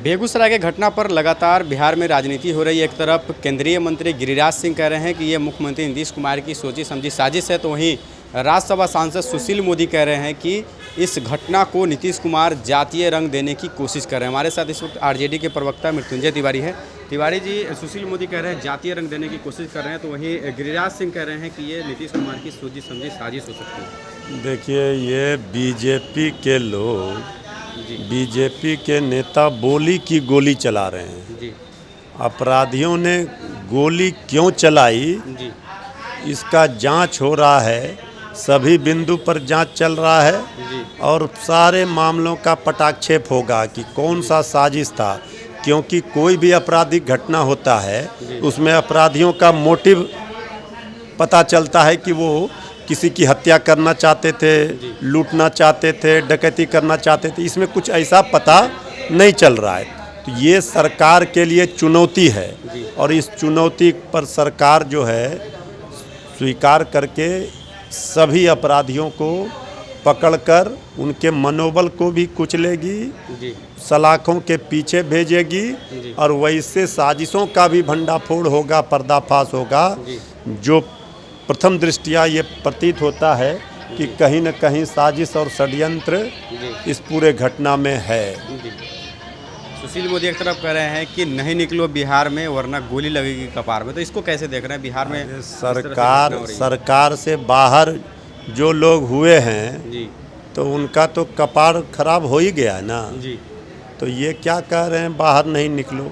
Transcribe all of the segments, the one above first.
बेगूसराय के घटना पर लगातार बिहार में राजनीति हो रही है। एक तरफ केंद्रीय मंत्री गिरिराज सिंह कह रहे हैं कि ये मुख्यमंत्री नीतीश कुमार की सोची समझी साजिश है, तो वहीं राज्यसभा सांसद सुशील मोदी कह रहे हैं कि इस घटना को नीतीश कुमार जातीय रंग देने की कोशिश कर रहे हैं। हमारे साथ इस वक्त आरजेडी के प्रवक्ता मृत्युंजय तिवारी है। तिवारी जी, सुशील मोदी कह रहे हैं जातीय रंग देने की कोशिश कर रहे हैं, तो वहीं गिरिराज सिंह कह रहे हैं कि ये नीतीश कुमार की सोची समझी साजिश हो सकती है। देखिए, ये बीजेपी के लोग, बीजेपी के नेता बोली की गोली चला रहे हैं जी। अपराधियों ने गोली क्यों चलाई जी। इसका जांच हो रहा है, सभी बिंदु पर जांच चल रहा है जी। और सारे मामलों का पटाक्षेप होगा कि कौन सा साजिश था, क्योंकि कोई भी आपराधिक घटना होता है उसमें अपराधियों का मोटिव पता चलता है कि वो किसी की हत्या करना चाहते थे, लूटना चाहते थे, डकैती करना चाहते थे। इसमें कुछ ऐसा पता नहीं चल रहा है। तो ये सरकार के लिए चुनौती है और इस चुनौती पर सरकार जो है स्वीकार करके सभी अपराधियों को पकड़कर उनके मनोबल को भी कुचलेगी, सलाखों के पीछे भेजेगी और वैसे साजिशों का भी भंडाफोड़ होगा, पर्दाफाश होगा। जो प्रथम दृष्टिया ये प्रतीत होता है कि कहीं न कहीं साजिश और षड्यंत्र इस पूरे घटना में है। सुशील मोदी एक तरफ कह रहे हैं कि नहीं निकलो बिहार में वरना गोली लगेगी कपार में, तो इसको कैसे देख रहे हैं बिहार में? सरकार से बाहर जो लोग हुए हैं तो उनका तो कपार खराब हो ही गया है ना जी। तो ये क्या कह रहे हैं बाहर नहीं निकलो?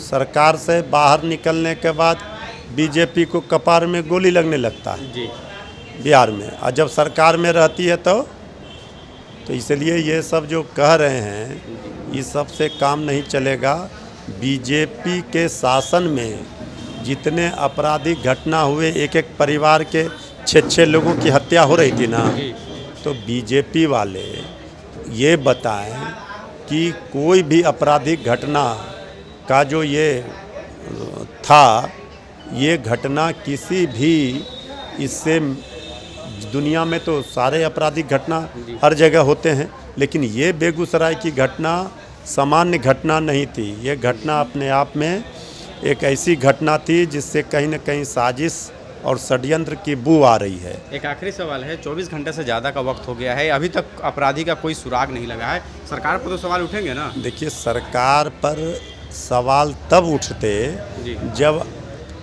सरकार से बाहर निकलने के बाद बीजेपी को कपार में गोली लगने लगता है जी बिहार में, और जब सरकार में रहती है तो इसलिए ये सब जो कह रहे हैं इस सब से काम नहीं चलेगा। बीजेपी के शासन में जितने आपराधिक घटना हुए, एक एक परिवार के 6-6 लोगों की हत्या हो रही थी ना, तो बीजेपी वाले ये बताएं कि कोई भी आपराधिक घटना का जो ये था, ये घटना किसी भी इससे दुनिया में तो सारे आपराधिक घटना हर जगह होते हैं, लेकिन ये बेगूसराय की घटना सामान्य घटना नहीं थी। ये घटना अपने आप में एक ऐसी घटना थी जिससे कहीं न कहीं साजिश और षड्यंत्र की बू आ रही है। एक आखिरी सवाल है, 24 घंटे से ज़्यादा का वक्त हो गया है, अभी तक अपराधी का कोई सुराग नहीं लगा है। सरकार पर तो सवाल उठेंगे ना? देखिए, सरकार पर सवाल तब उठते जब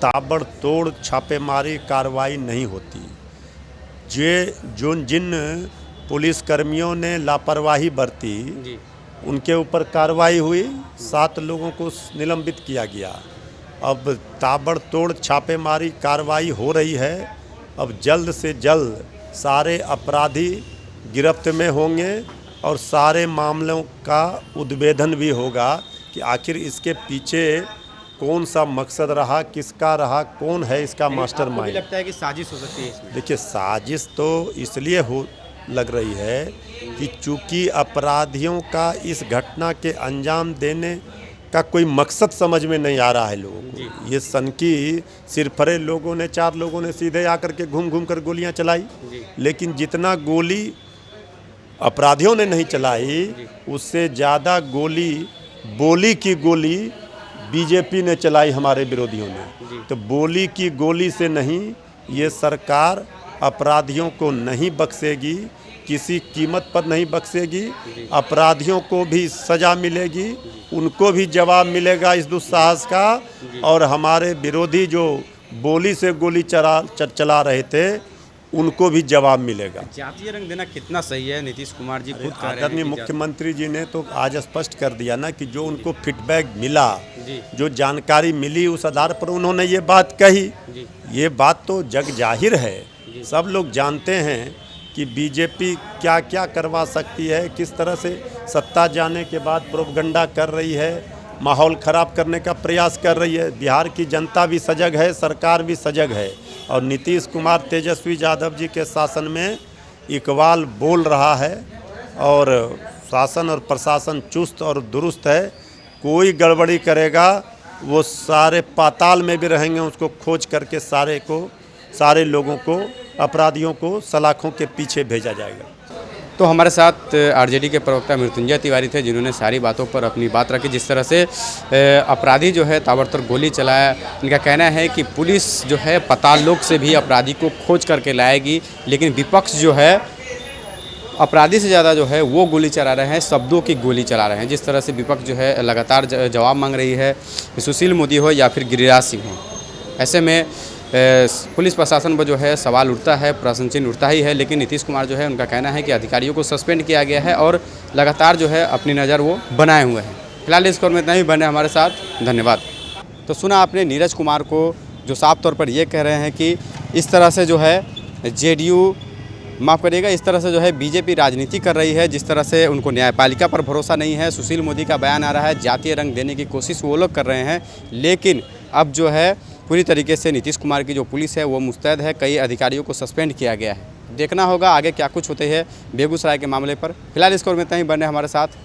ताबड़तोड़ छापेमारी कार्रवाई नहीं होती। जिन पुलिसकर्मियों ने लापरवाही बरती उनके ऊपर कार्रवाई हुई, 7 लोगों को निलंबित किया गया। अब ताबड़तोड़ छापेमारी कार्रवाई हो रही है। अब जल्द से जल्द सारे अपराधी गिरफ्त में होंगे और सारे मामलों का उद्भेदन भी होगा कि आखिर इसके पीछे कौन सा मकसद रहा, किसका रहा, कौन है इसका मास्टरमाइंड। लगता है कि साजिश हो सकती है इसमें? देखिए, साजिश तो इसलिए हो लग रही है कि चूंकि अपराधियों का इस घटना के अंजाम देने का कोई मकसद समझ में नहीं आ रहा है लोगों को। ये सनकी सिरफरे लोगों ने, 4 लोगों ने सीधे आकर के घूम घूम कर गोलियां चलाई, लेकिन जितना गोली अपराधियों ने नहीं चलाई उससे ज़्यादा गोली बोली की गोली बीजेपी ने चलाई हमारे विरोधियों ने। तो बोली की गोली से नहीं, ये सरकार अपराधियों को नहीं बख्शेगी, किसी कीमत पर नहीं बख्शेगी। अपराधियों को भी सज़ा मिलेगी, उनको भी जवाब मिलेगा इस दुस्साहस का, और हमारे विरोधी जो बोली से गोली चला रहे थे उनको भी जवाब मिलेगा। जातीय रंग देना कितना सही है? नीतीश कुमार जी खुद कह रहे हैं। आदरणीय मुख्यमंत्री जी ने तो आज स्पष्ट कर दिया ना कि जो उनको फीडबैक मिला, जो जानकारी मिली, उस आधार पर उन्होंने ये बात कही। ये बात तो जग जाहिर है, सब लोग जानते हैं कि बीजेपी क्या क्या करवा सकती है, किस तरह से सत्ता जाने के बाद प्रोपगंडा कर रही है, माहौल ख़राब करने का प्रयास कर रही है। बिहार की जनता भी सजग है, सरकार भी सजग है, और नीतीश कुमार तेजस्वी यादव जी के शासन में इकबाल बोल रहा है और शासन और प्रशासन चुस्त और दुरुस्त है। कोई गड़बड़ी करेगा वो सारे पाताल में भी रहेंगे, उसको खोज करके सारे लोगों को, अपराधियों को सलाखों के पीछे भेजा जाएगा। तो हमारे साथ आरजेडी के प्रवक्ता मृत्युंजय तिवारी थे, जिन्होंने सारी बातों पर अपनी बात रखी। जिस तरह से अपराधी जो है ताबड़तोड़ गोली चलाया, इनका कहना है कि पुलिस जो है पाताल लोक से भी अपराधी को खोज करके लाएगी, लेकिन विपक्ष जो है अपराधी से ज़्यादा जो है वो गोली चला रहे हैं, शब्दों की गोली चला रहे हैं। जिस तरह से विपक्ष जो है लगातार जवाब मांग रही है, सुशील मोदी हो या फिर गिरिराज सिंह हो। ऐसे में पुलिस प्रशासन पर जो है सवाल उठता है, प्रश्न चिन्ह उठता ही है। लेकिन नीतीश कुमार जो है उनका कहना है कि अधिकारियों को सस्पेंड किया गया है और लगातार जो है अपनी नज़र वो बनाए हुए हैं। फिलहाल इस खबर में इतना ही। बने हमारे साथ, धन्यवाद। तो सुना आपने नीरज कुमार को, जो साफ तौर पर ये कह रहे हैं कि इस तरह से जो है जेडीयू, माफ़ करिएगा, इस तरह से जो है बीजेपी राजनीति कर रही है। जिस तरह से उनको न्यायपालिका पर भरोसा नहीं है। सुशील मोदी का बयान आ रहा है, जातीय रंग देने की कोशिश वो लोग कर रहे हैं, लेकिन अब जो है पूरी तरीके से नीतीश कुमार की जो पुलिस है वो मुस्तैद है। कई अधिकारियों को सस्पेंड किया गया है। देखना होगा आगे क्या कुछ होते हैं बेगूसराय के मामले पर। फिलहाल इस खबर में इतना ही। बने हमारे साथ।